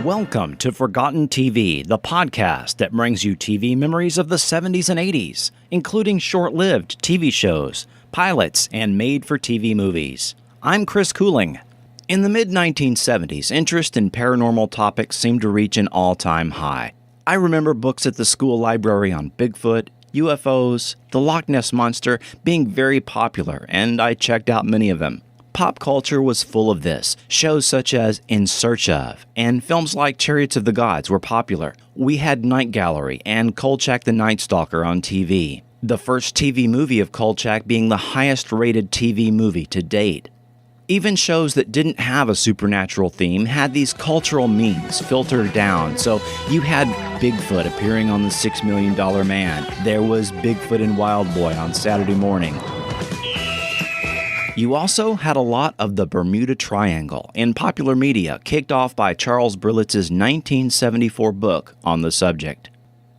Welcome to Forgotten TV, the podcast that brings you TV memories of the 70s and 80s, including short-lived TV shows, pilots, and made-for-TV movies. I'm Chris Cooling. In the mid-1970s, interest in paranormal topics seemed to reach an all-time high. I remember books at the school library on Bigfoot, UFOs, the Loch Ness Monster being very popular, and I checked out many of them. Pop culture was full of this. Shows such as In Search Of and films like Chariots of the Gods were popular. We had Night Gallery and Kolchak the Night Stalker on TV. The first TV movie of Kolchak being the highest-rated TV movie to date. Even shows that didn't have a supernatural theme had these cultural memes filtered down. So you had Bigfoot appearing on The $6 Million Man. There was Bigfoot and Wild Boy on Saturday morning. You also had a lot of the Bermuda Triangle in popular media, kicked off by Charles Berlitz's 1974 book on the subject.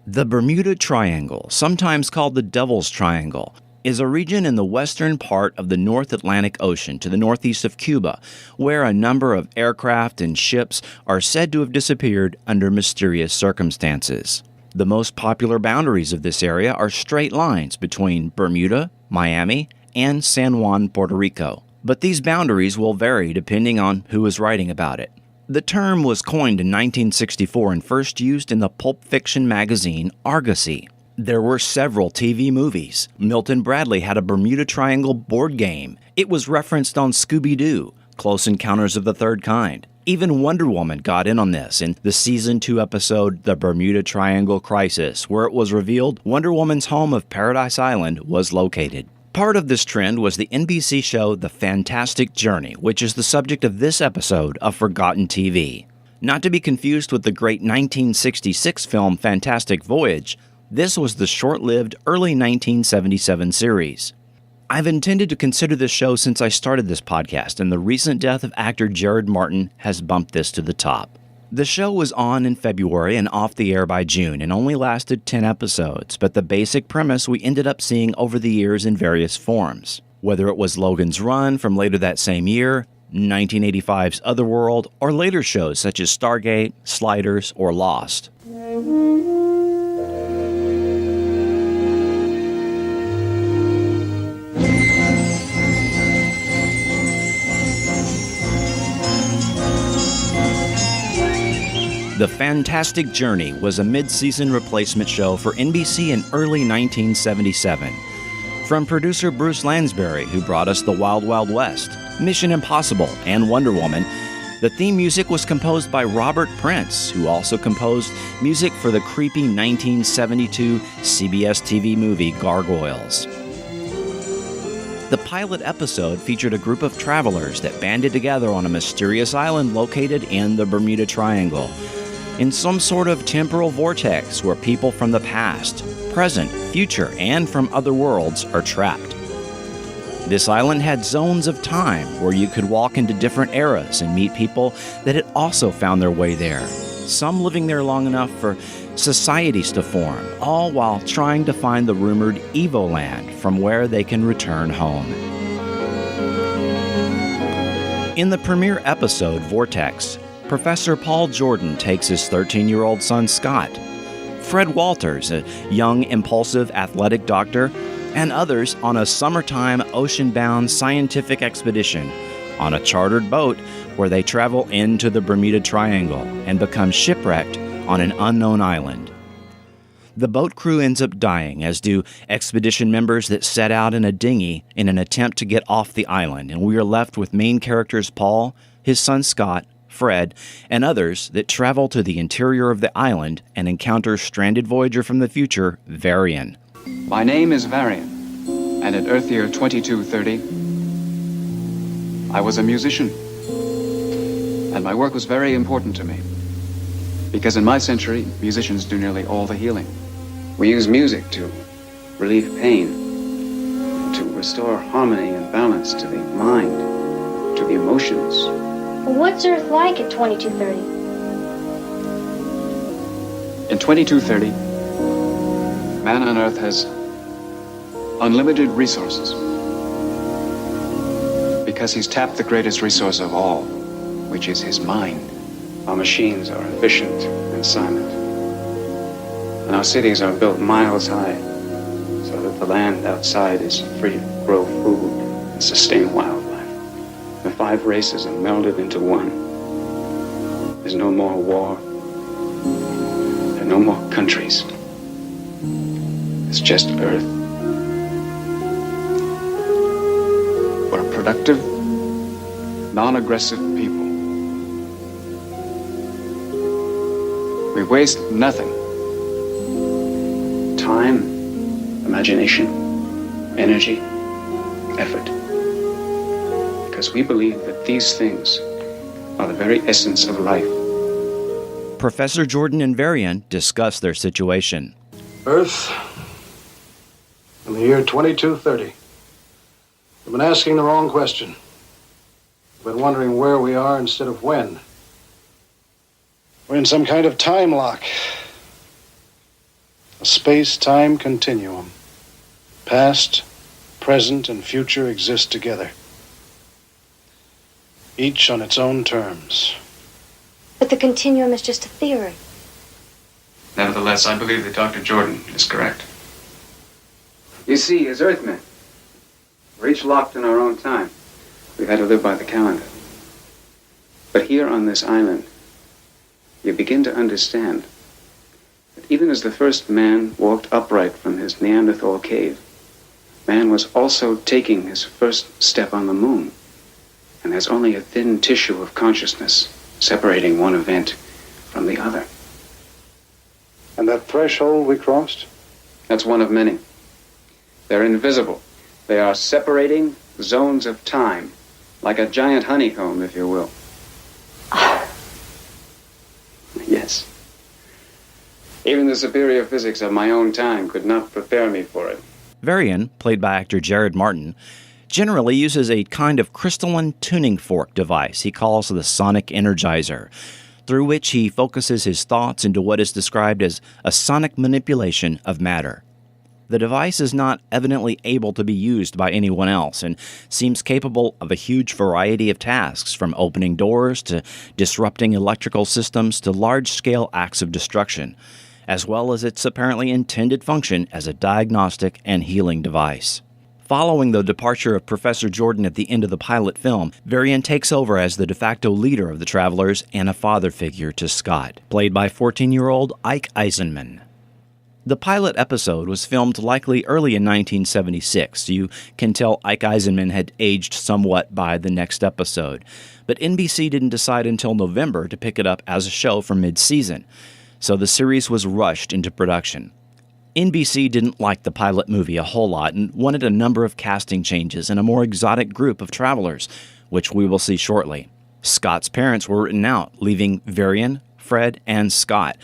The Bermuda Triangle, sometimes called the Devil's Triangle, is a region in the western part of the North Atlantic Ocean to the northeast of Cuba, where a number of aircraft and ships are said to have disappeared under mysterious circumstances. The most popular boundaries of this area are straight lines between Bermuda, Miami, and San Juan, Puerto Rico. But these boundaries will vary depending on who is writing about it. The term was coined in 1964 and first used in the pulp fiction magazine Argosy. There were several TV movies. Milton Bradley had a Bermuda Triangle board game. It was referenced on Scooby-Doo, Close Encounters of the Third Kind. Even Wonder Woman got in on this in the Season 2 episode The Bermuda Triangle Crisis, where it was revealed Wonder Woman's home of Paradise Island was located. Part of this trend was the NBC show The Fantastic Journey, which is the subject of this episode of Forgotten TV. Not to be confused with the great 1966 film Fantastic Voyage, this was the short-lived early 1977 series. I've intended to consider this show since I started this podcast, and the recent death of actor Jared Martin has bumped this to the top. The show was on in February and off the air by June and only lasted 10 episodes, but the basic premise we ended up seeing over the years in various forms. Whether it was Logan's Run from later that same year, 1985's Otherworld, or later shows such as Stargate, Sliders, or Lost. The Fantastic Journey was a mid-season replacement show for NBC in early 1977. From producer Bruce Lansbury, who brought us The Wild Wild West, Mission Impossible, and Wonder Woman, the theme music was composed by Robert Prince, who also composed music for the creepy 1972 CBS TV movie Gargoyles. The pilot episode featured a group of travelers that banded together on a mysterious island located in the Bermuda Triangle, in some sort of temporal vortex where people from the past, present, future, and from other worlds are trapped. This island had zones of time where you could walk into different eras and meet people that had also found their way there, some living there long enough for societies to form, all while trying to find the rumored Evoland from where they can return home. In the premiere episode, Vortex, Professor Paul Jordan takes his 13-year-old son Scott, Fred Walters, a young, impulsive, athletic doctor, and others on a summertime ocean-bound scientific expedition on a chartered boat where they travel into the Bermuda Triangle and become shipwrecked on an unknown island. The boat crew ends up dying, as do expedition members that set out in a dinghy in an attempt to get off the island, and we are left with main characters Paul, his son Scott, Fred, and others that travel to the interior of the island and encounter stranded Voyager from the future, Varian. My name is Varian, and at Earth Year 2230, I was a musician. And my work was very important to me. Because in my century, musicians do nearly all the healing. We use music to relieve pain, to restore harmony and balance to the mind, to the emotions. What's Earth like at 2230? In 2230, man on Earth has unlimited resources. Because he's tapped the greatest resource of all, which is his mind. Our machines are efficient and silent. And our cities are built miles high so that the land outside is free to grow food and sustain wildlife. The 5 races are melded into one. There's no more war. There are no more countries. It's just Earth. We're a productive, non-aggressive people. We waste nothing. Time, imagination, energy, effort. Because we believe that these things are the very essence of life. Professor Jordan and Varian discuss their situation. Earth, in the year 2230. We've been asking the wrong question. We've been wondering where we are instead of when. We're in some kind of time lock. A space-time continuum. Past, present, and future exist together. Each on its own terms. But the continuum is just a theory. Nevertheless, I believe that Dr. Jordan is correct. You see, as Earthmen, we're each locked in our own time. We've had to live by the calendar. But here on this island, you begin to understand that even as the first man walked upright from his Neanderthal cave, man was also taking his first step on the moon, and there's only a thin tissue of consciousness separating one event from the other. And that threshold we crossed? That's one of many. They're invisible. They are separating zones of time, like a giant honeycomb, if you will. Yes. Even the superior physics of my own time could not prepare me for it. Varian, played by actor Jared Martin, generally uses a kind of crystalline tuning fork device he calls the Sonic Energizer, through which he focuses his thoughts into what is described as a sonic manipulation of matter. The device is not evidently able to be used by anyone else and seems capable of a huge variety of tasks, from opening doors to disrupting electrical systems to large-scale acts of destruction, as well as its apparently intended function as a diagnostic and healing device. Following the departure of Professor Jordan at the end of the pilot film, Varian takes over as the de facto leader of the Travelers and a father figure to Scott, played by 14-year-old Ike Eisenman. The pilot episode was filmed likely early in 1976. You can tell Ike Eisenman had aged somewhat by the next episode, but NBC didn't decide until November to pick it up as a show for mid-season, so the series was rushed into production. NBC didn't like the pilot movie a whole lot and wanted a number of casting changes and a more exotic group of travelers, which we will see shortly. Scott's parents were written out, leaving Varian, Fred, and Scott.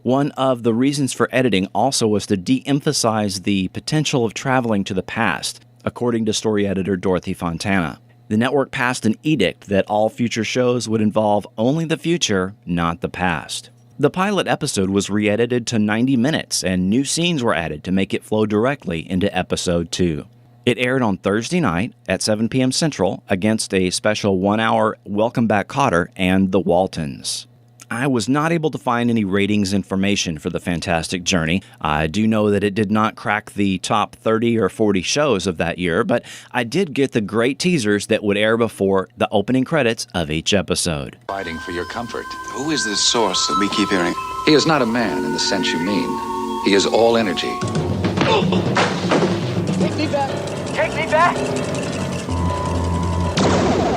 One of the reasons for editing also was to de-emphasize the potential of traveling to the past, according to story editor Dorothy Fontana. The network passed an edict that all future shows would involve only the future, not the past. The pilot episode was re-edited to 90 minutes, and new scenes were added to make it flow directly into episode 2. It aired on Thursday night at 7 p.m. Central against a special 1-hour Welcome Back Kotter and The Waltons. I was not able to find any ratings information for The Fantastic Journey. I do know that it did not crack the top 30 or 40 shows of that year, but I did get the great teasers that would air before the opening credits of each episode. Fighting for your comfort. Who is this source that we keep hearing? He is not a man in the sense you mean. He is all energy. Take me back! Take me back!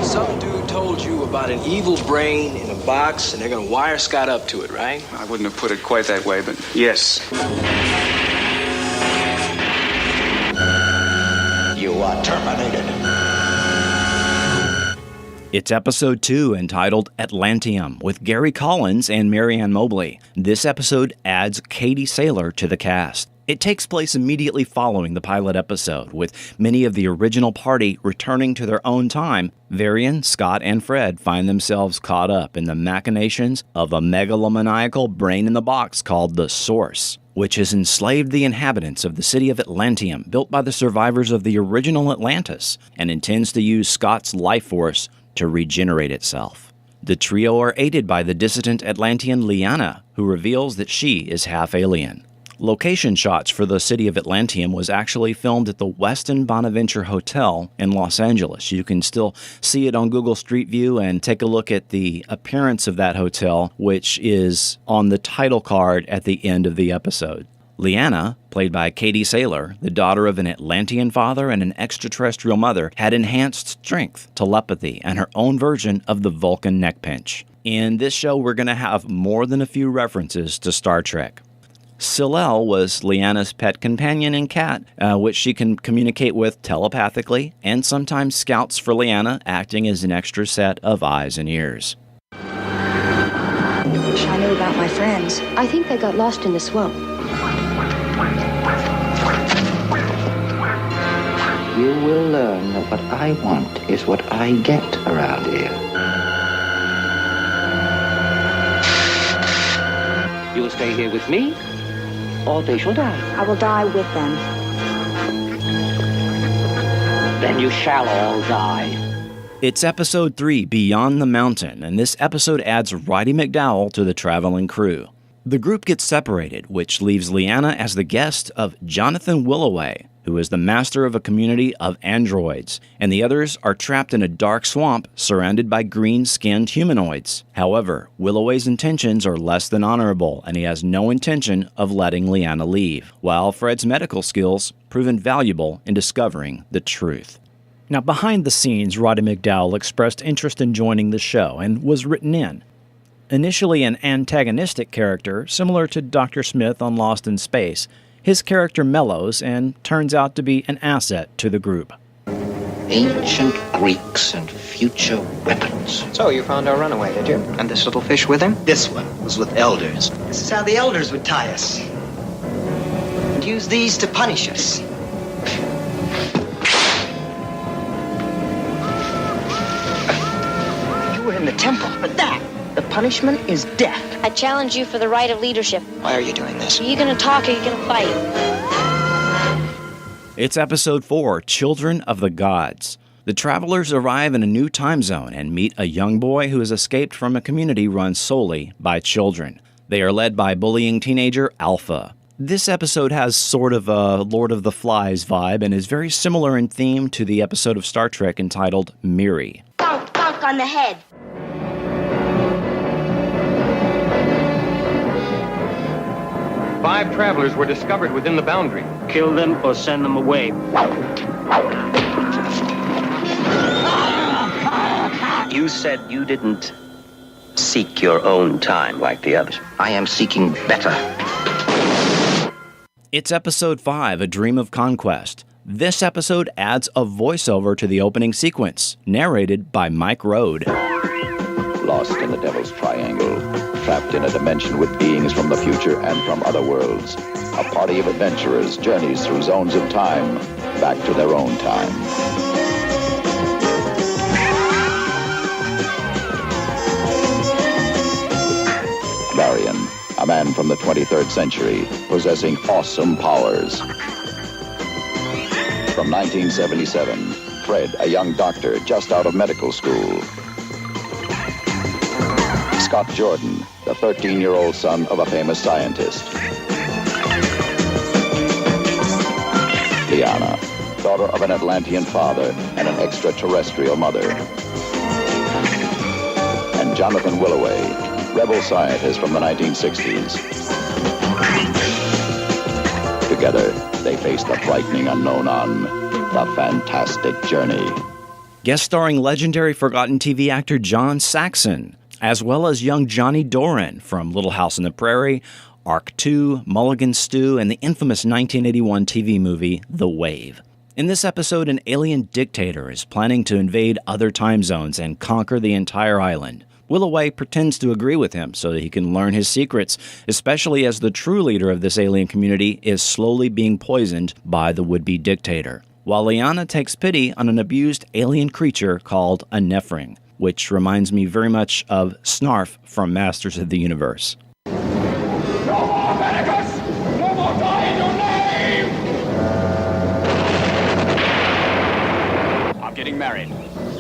Some dude told you about an evil brain in a box, and they're gonna wire Scott up to it, right? I wouldn't have put it quite that way, but yes. You are terminated. It's episode 2, entitled Atlanteum, with Gary Collins and Marianne Mobley. This episode adds Katie Saylor to the cast. It takes place immediately following the pilot episode, with many of the original party returning to their own time. Varian, Scott, and Fred find themselves caught up in the machinations of a megalomaniacal brain-in-the-box called the Source, which has enslaved the inhabitants of the city of Atlanteum, built by the survivors of the original Atlantis, and intends to use Scott's life force to regenerate itself. The trio are aided by the dissident Atlantean Lyanna, who reveals that she is half alien. Location shots for the city of Atlantium was actually filmed at the Westin Bonaventure Hotel in Los Angeles. You can still see it on Google Street View and take a look at the appearance of that hotel, which is on the title card at the end of the episode. Lyanna, played by Katie Saylor, the daughter of an Atlantean father and an extraterrestrial mother, had enhanced strength, telepathy, and her own version of the Vulcan neck pinch. In this show, we're going to have more than a few references to Star Trek. Silel was Lyanna's pet companion and cat, which she can communicate with telepathically, and sometimes scouts for Lyanna, acting as an extra set of eyes and ears. Wish I knew about my friends. I think they got lost in the swamp. You will learn that what I want is what I get around here. You will stay here with me, or they shall die. I will die with them. Then you shall all die. It's episode 3, Beyond the Mountain, and this episode adds Roddy McDowall to the traveling crew. The group gets separated, which leaves Lyanna as the guest of Jonathan Willoway, who is the master of a community of androids, and the others are trapped in a dark swamp surrounded by green-skinned humanoids. However, Willoway's intentions are less than honorable, and he has no intention of letting Lyanna leave, while Fred's medical skills prove invaluable in discovering the truth. Now, behind the scenes, Roddy McDowall expressed interest in joining the show and was written in. Initially an antagonistic character, similar to Dr. Smith on Lost in Space, his character mellows and turns out to be an asset to the group. Ancient Greeks and future weapons. So you found our runaway, did you? And this little fish with him? This one was with elders. This is how the elders would tie us. And use these to punish us. You were in the temple, but the punishment is death. I challenge you for the right of leadership. Why are you doing this? Are you gonna talk or are you gonna fight? It's episode 4, Children of the Gods. The travelers arrive in a new time zone and meet a young boy who has escaped from a community run solely by children. They are led by bullying teenager Alpha. This episode has sort of a Lord of the Flies vibe and is very similar in theme to the episode of Star Trek entitled Miri. Bonk, bonk on the head. Five travelers were discovered within the boundary. Kill them or send them away. You said you didn't seek your own time like the others. I am seeking better. It's episode 5, A Dream of Conquest. This episode adds a voiceover to the opening sequence, narrated by Mike Road. Lost in the Devil's Triangle, trapped in a dimension with beings from the future and from other worlds, a party of adventurers journeys through zones of time, back to their own time. Varian, a man from the 23rd century, possessing awesome powers. From 1977, Fred, a young doctor just out of medical school. Scott Jordan, the 13-year-old son of a famous scientist. Lyanna, daughter of an Atlantean father and an extraterrestrial mother. And Jonathan Willoway, rebel scientist from the 1960s. Together, they face the frightening unknown on The Fantastic Journey. Guest starring legendary forgotten TV actor John Saxon, as well as young Johnny Doran from Little House on the Prairie, Arc 2, Mulligan Stew, and the infamous 1981 TV movie The Wave. In this episode, an alien dictator is planning to invade other time zones and conquer the entire island. Willoway pretends to agree with him so that he can learn his secrets, especially as the true leader of this alien community is slowly being poisoned by the would-be dictator, while Lyanna takes pity on an abused alien creature called a Nephring, which reminds me very much of Snarf from Masters of the Universe. No more Venegas! No more die in your name! I'm getting married.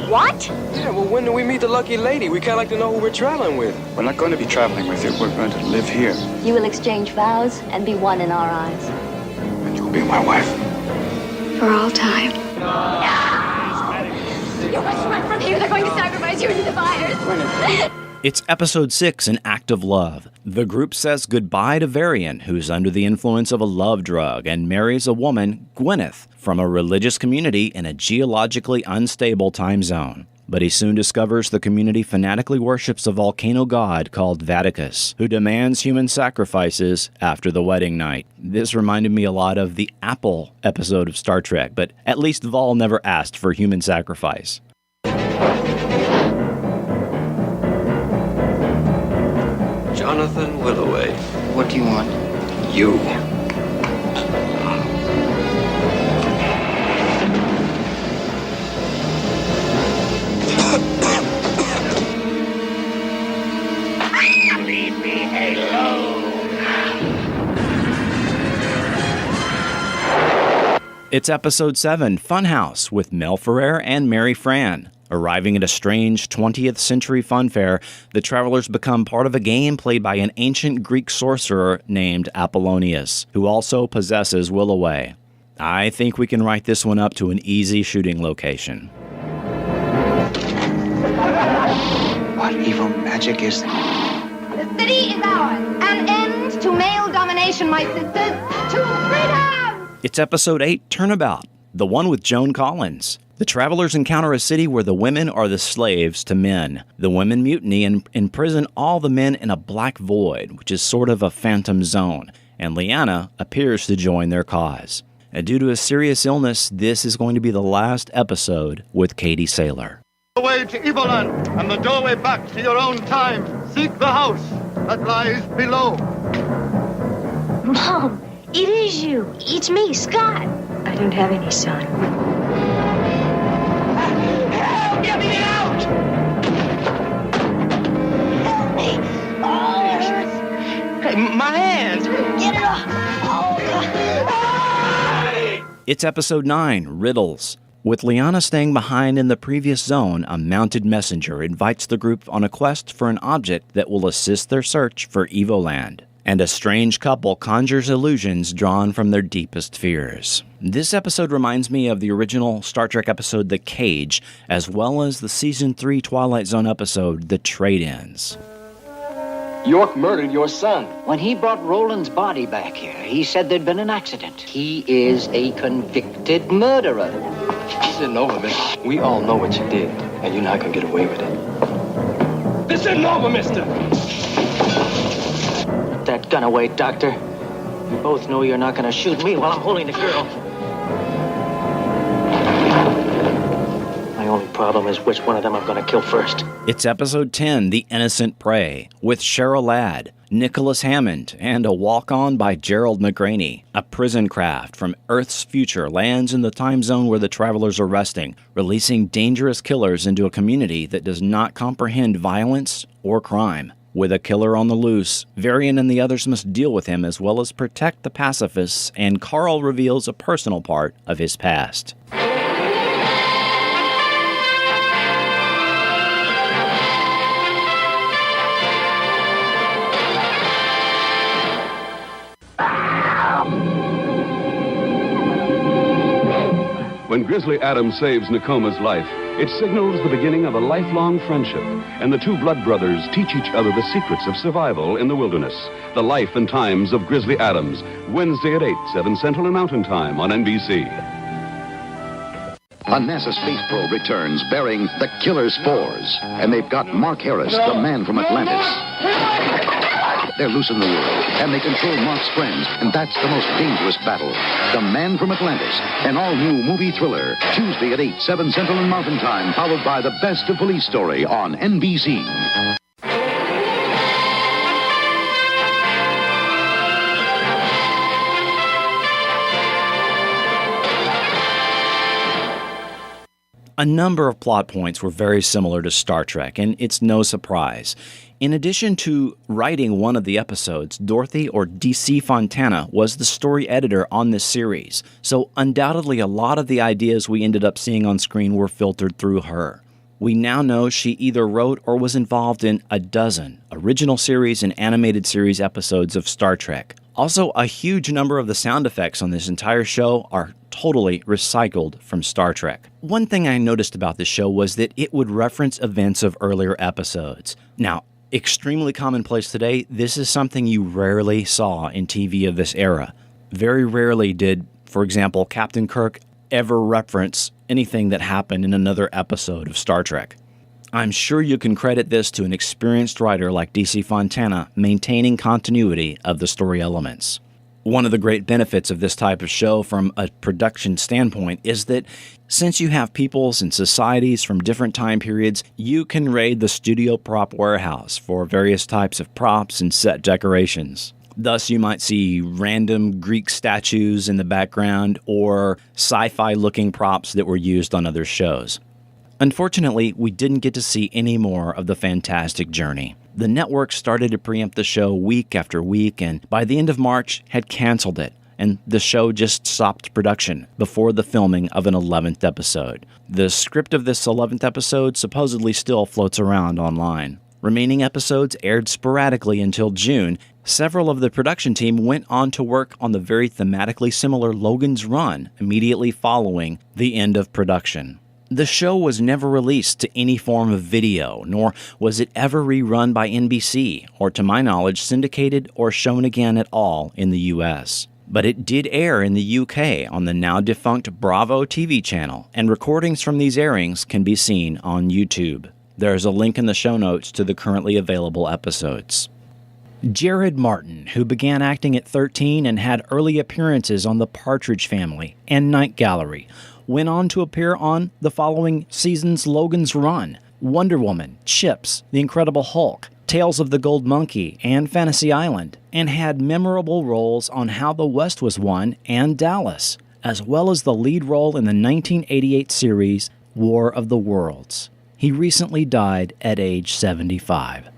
What? Yeah, well, when do we meet the lucky lady? We kind of like to know who we're traveling with. We're not going to be traveling with you. We're going to live here. You will exchange vows and be one in our eyes. And you'll be my wife. For all time. You must run from here. They're going to sacrifice you into the fires. It's episode 6, An Act of Love. The group says goodbye to Varian, who's under the influence of a love drug, and marries a woman, Gwyneth, from a religious community in a geologically unstable time zone. But he soon discovers the community fanatically worships a volcano god called Vaticus, who demands human sacrifices after the wedding night. This reminded me a lot of the Apple episode of Star Trek, but at least Vol never asked for human sacrifice. Jonathan Willoway. What do you want? You. Leave me alone. It's episode 7, Funhouse, with Mel Ferrer and Mary Fran. Arriving at a strange 20th century fun fair, the travelers become part of a game played by an ancient Greek sorcerer named Apollonius, who also possesses Willoway. I think we can write this one up to an easy shooting location. What evil magic is that? The city is ours. An end to male domination, my sisters. To freedom! It's episode 8, Turnabout, the one with Joan Collins. The travelers encounter a city where the women are the slaves to men. The women mutiny and imprison all the men in a black void, which is sort of a phantom zone, and Lyanna appears to join their cause. And due to a serious illness, this is going to be the last episode with Katie Saylor. The way to Evoland and the doorway back to your own time. Seek the house that lies below. Mom, it is you. It's me, Scott. I don't have any son. Help! Get me out! Help me. Oh, Hey, my hands! get it off. Oh, God. It's episode 9, Riddles. With Lyanna staying behind in the previous zone, a mounted messenger invites the group on a quest for an object that will assist their search for Evoland. And a strange couple conjures illusions drawn from their deepest fears. This episode reminds me of the original Star Trek episode The Cage, as well as the Season 3 Twilight Zone episode The Trade-Ins. York murdered your son. When he brought Roland's body back here, he said there'd been an accident. He is a convicted murderer. This isn't over, mister. We all know what you did, and you're not gonna get away with it. This isn't over, mister! Put that gun away, Doctor. You both know you're not gonna shoot me while I'm holding the girl. My only problem is which one of them I'm gonna kill first. It's episode 10, The Innocent Prey, with Cheryl Ladd, Nicholas Hammond, and a walk-on by Gerald McGraney. A prison craft from Earth's future lands in the time zone where the travelers are resting, releasing dangerous killers into a community that does not comprehend violence or crime. With a killer on the loose, Varian and the others must deal with him as well as protect the pacifists, and Carl reveals a personal part of his past. When Grizzly Adams saves Nakoma's life, it signals the beginning of a lifelong friendship, and the two blood brothers teach each other the secrets of survival in the wilderness. The Life and Times of Grizzly Adams, Wednesday at 8, 7 Central and Mountain Time on NBC. A NASA space probe returns bearing the killer spores, and they've got Mark Harris, the man from Atlantis. They're loose in the world, and they control Mark's friends, and that's the most dangerous battle. The Man from Atlantis, an all-new movie thriller, Tuesday at 8, 7 Central and Mountain Time, followed by the Best of Police Story on NBC. A number of plot points were very similar to Star Trek, and it's no surprise. In addition to writing one of the episodes, Dorothy, or DC Fontana, was the story editor on this series, so undoubtedly a lot of the ideas we ended up seeing on screen were filtered through her. We now know she either wrote or was involved in a dozen original series and animated series episodes of Star Trek. Also, a huge number of the sound effects on this entire show are totally recycled from Star Trek. One thing I noticed about this show was that it would reference events of earlier episodes. Now, extremely commonplace today, this is something you rarely saw in TV of this era. Very rarely did, for example, Captain Kirk ever reference anything that happened in another episode of Star Trek. I'm sure you can credit this to an experienced writer like DC Fontana maintaining continuity of the story elements. One of the great benefits of this type of show from a production standpoint is that since you have peoples and societies from different time periods, you can raid the studio prop warehouse for various types of props and set decorations. Thus, you might see random Greek statues in the background or sci-fi looking props that were used on other shows. Unfortunately, we didn't get to see any more of the fantastic journey. The network started to preempt the show week after week, and by the end of March had canceled it, and the show just stopped production before the filming of an 11th episode. The script of this 11th episode supposedly still floats around online. Remaining episodes aired sporadically until June. Several of the production team went on to work on the very thematically similar Logan's Run immediately following the end of production. The show was never released to any form of video, nor was it ever rerun by NBC, or to my knowledge syndicated or shown again at all in the US. But it did air in the UK on the now-defunct Bravo TV channel, and recordings from these airings can be seen on YouTube. There's a link in the show notes to the currently available episodes. Jared Martin, who began acting at 13 and had early appearances on The Partridge Family and Night Gallery, went on to appear on the following season's Logan's Run, Wonder Woman, Chips, The Incredible Hulk, Tales of the Gold Monkey, and Fantasy Island, and had memorable roles on How the West Was Won and Dallas, as well as the lead role in the 1988 series War of the Worlds. He recently died at age 75.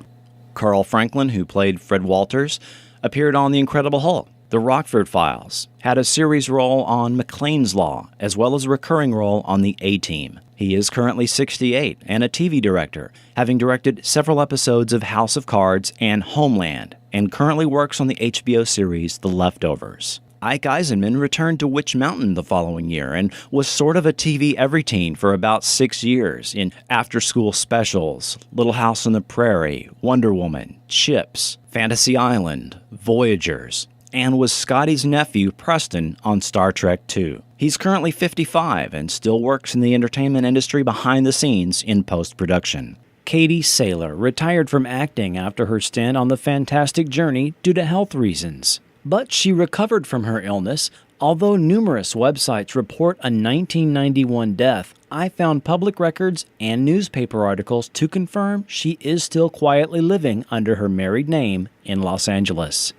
Carl Franklin, who played Fred Walters, appeared on The Incredible Hulk, The Rockford Files, had a series role on McLean's Law, as well as a recurring role on The A-Team. He is currently 68 and a TV director, having directed several episodes of House of Cards and Homeland, and currently works on the HBO series The Leftovers. Ike Eisenman returned to Witch Mountain the following year and was sort of a TV everyteen for about 6 years in after-school specials, Little House on the Prairie, Wonder Woman, Chips, Fantasy Island, Voyagers, and was Scotty's nephew Preston on Star Trek II. He's currently 55 and still works in the entertainment industry behind the scenes in post-production. Katie Saylor retired from acting after her stint on The Fantastic Journey due to health reasons. But she recovered from her illness. Although numerous websites report a 1991 death, I found public records and newspaper articles to confirm she is still quietly living under her married name in Los Angeles.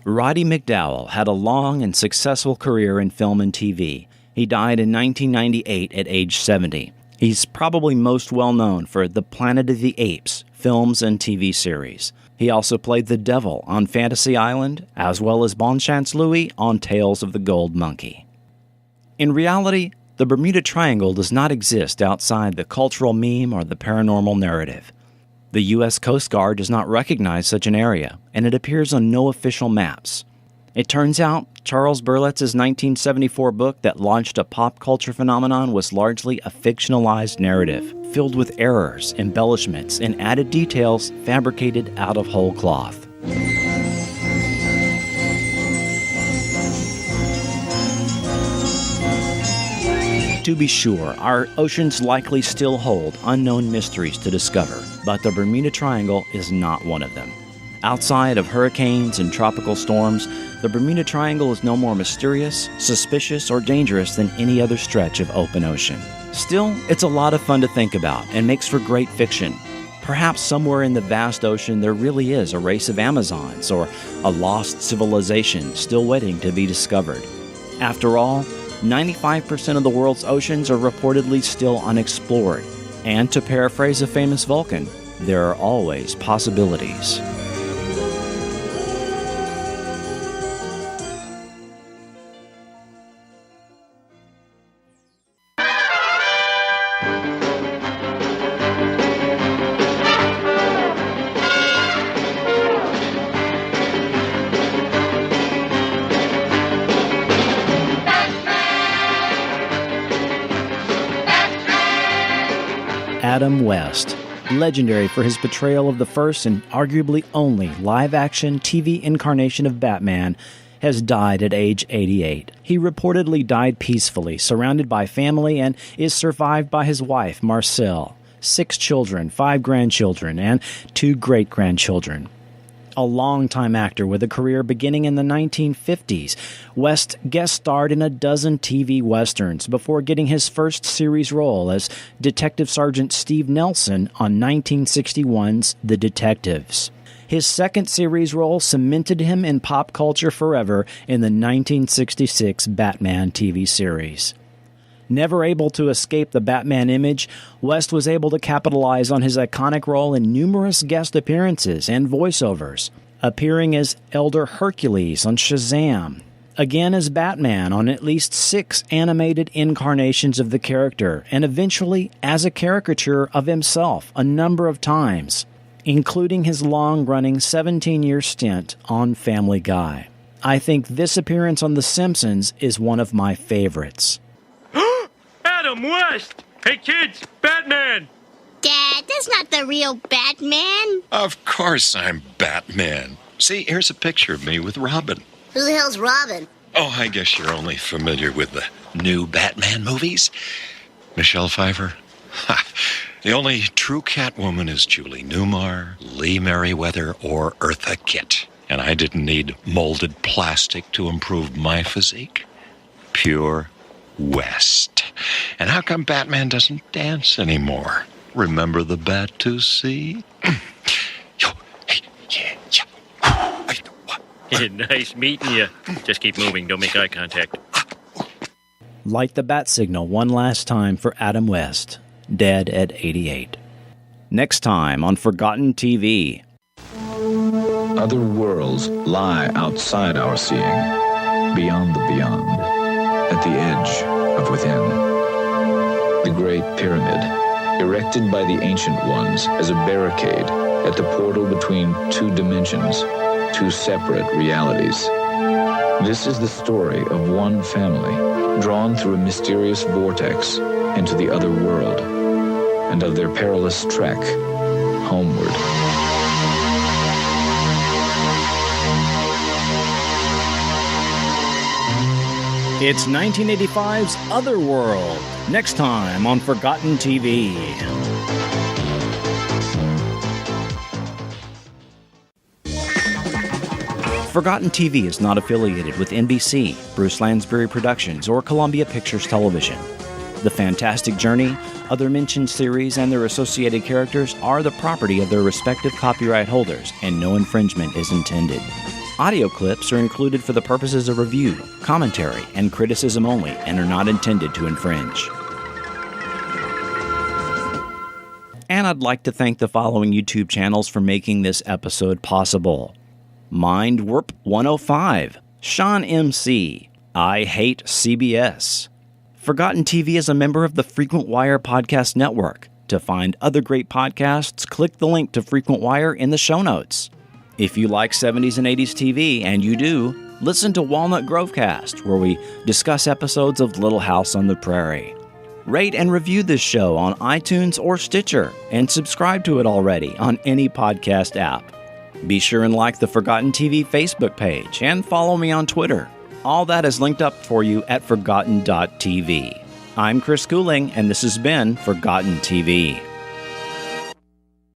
Roddy McDowall had a long and successful career in film and TV. He died in 1998 at age 70. He's probably most well known for the Planet of the Apes films and TV series. He also played the Devil on Fantasy Island, as well as Bonchance Louie on Tales of the Gold Monkey. In reality, the Bermuda Triangle does not exist outside the cultural meme or the paranormal narrative. The U.S. Coast Guard does not recognize such an area, and it appears on no official maps. It turns out Charles Berlitz's 1974 book that launched a pop culture phenomenon was largely a fictionalized narrative, filled with errors, embellishments, and added details fabricated out of whole cloth. To be sure, our oceans likely still hold unknown mysteries to discover, but the Bermuda Triangle is not one of them. Outside of hurricanes and tropical storms, the Bermuda Triangle is no more mysterious, suspicious, or dangerous than any other stretch of open ocean. Still, it's a lot of fun to think about and makes for great fiction. Perhaps somewhere in the vast ocean there really is a race of Amazons or a lost civilization still waiting to be discovered. After all, 95% of the world's oceans are reportedly still unexplored. And to paraphrase a famous Vulcan, there are always possibilities. Adam West, legendary for his portrayal of the first and arguably only live-action TV incarnation of Batman, has died at age 88. He reportedly died peacefully, surrounded by family, and is survived by his wife, Marcel, 6 children, 5 grandchildren, and 2 great-grandchildren. A longtime actor with a career beginning in the 1950s, West guest starred in a dozen TV westerns before getting his first series role as Detective Sergeant Steve Nelson on 1961's The Detectives. His second series role cemented him in pop culture forever in the 1966 Batman TV series. Never able to escape the Batman image, West was able to capitalize on his iconic role in numerous guest appearances and voiceovers, appearing as Elder Hercules on Shazam, again as Batman on at least 6 animated incarnations of the character, and eventually as a caricature of himself a number of times, including his long-running 17-year stint on Family Guy. I think this appearance on The Simpsons is one of my favorites. Adam West! Hey kids, Batman! Dad, that's not the real Batman. Of course I'm Batman. See, here's a picture of me with Robin. Who the hell's Robin? Oh, I guess you're only familiar with the new Batman movies. Michelle Pfeiffer. Ha. The only true Catwoman is Julie Newmar, Lee Merriweather, or Eartha Kitt. And I didn't need molded plastic to improve my physique. Pure West. And how come Batman doesn't dance anymore? Remember the Bat-2-C? Nice meeting you. Just keep moving. Don't make eye contact. Light the bat signal one last time for Adam West, dead at 88. Next time on Forgotten TV. Other worlds lie outside our seeing, beyond the beyond, at the edge of within. The Great Pyramid, erected by the Ancient Ones as a barricade at the portal between 2 dimensions, 2 separate realities. This is the story of one family, drawn through a mysterious vortex into the other world, and of their perilous trek homeward. It's 1985's Otherworld, next time on Forgotten TV. Forgotten TV is not affiliated with NBC, Bruce Lansbury Productions, or Columbia Pictures Television. The Fantastic Journey, other mentioned series, and their associated characters are the property of their respective copyright holders, and no infringement is intended. Audio clips are included for the purposes of review, commentary, and criticism only, and are not intended to infringe. And I'd like to thank the following YouTube channels for making this episode possible. Mind Warp 105, Sean MC, I Hate CBS. Forgotten TV is a member of the Frequent Wire Podcast Network. To find other great podcasts, click the link to Frequent Wire in the show notes. If you like 70s and 80s TV, and you do, listen to Walnut Grovecast, where we discuss episodes of Little House on the Prairie. Rate and review this show on iTunes or Stitcher, and subscribe to it already on any podcast app. Be sure and like the Forgotten TV Facebook page and follow me on Twitter. All that is linked up for you at forgotten.tv. I'm Chris Cooling, and this has been Forgotten TV.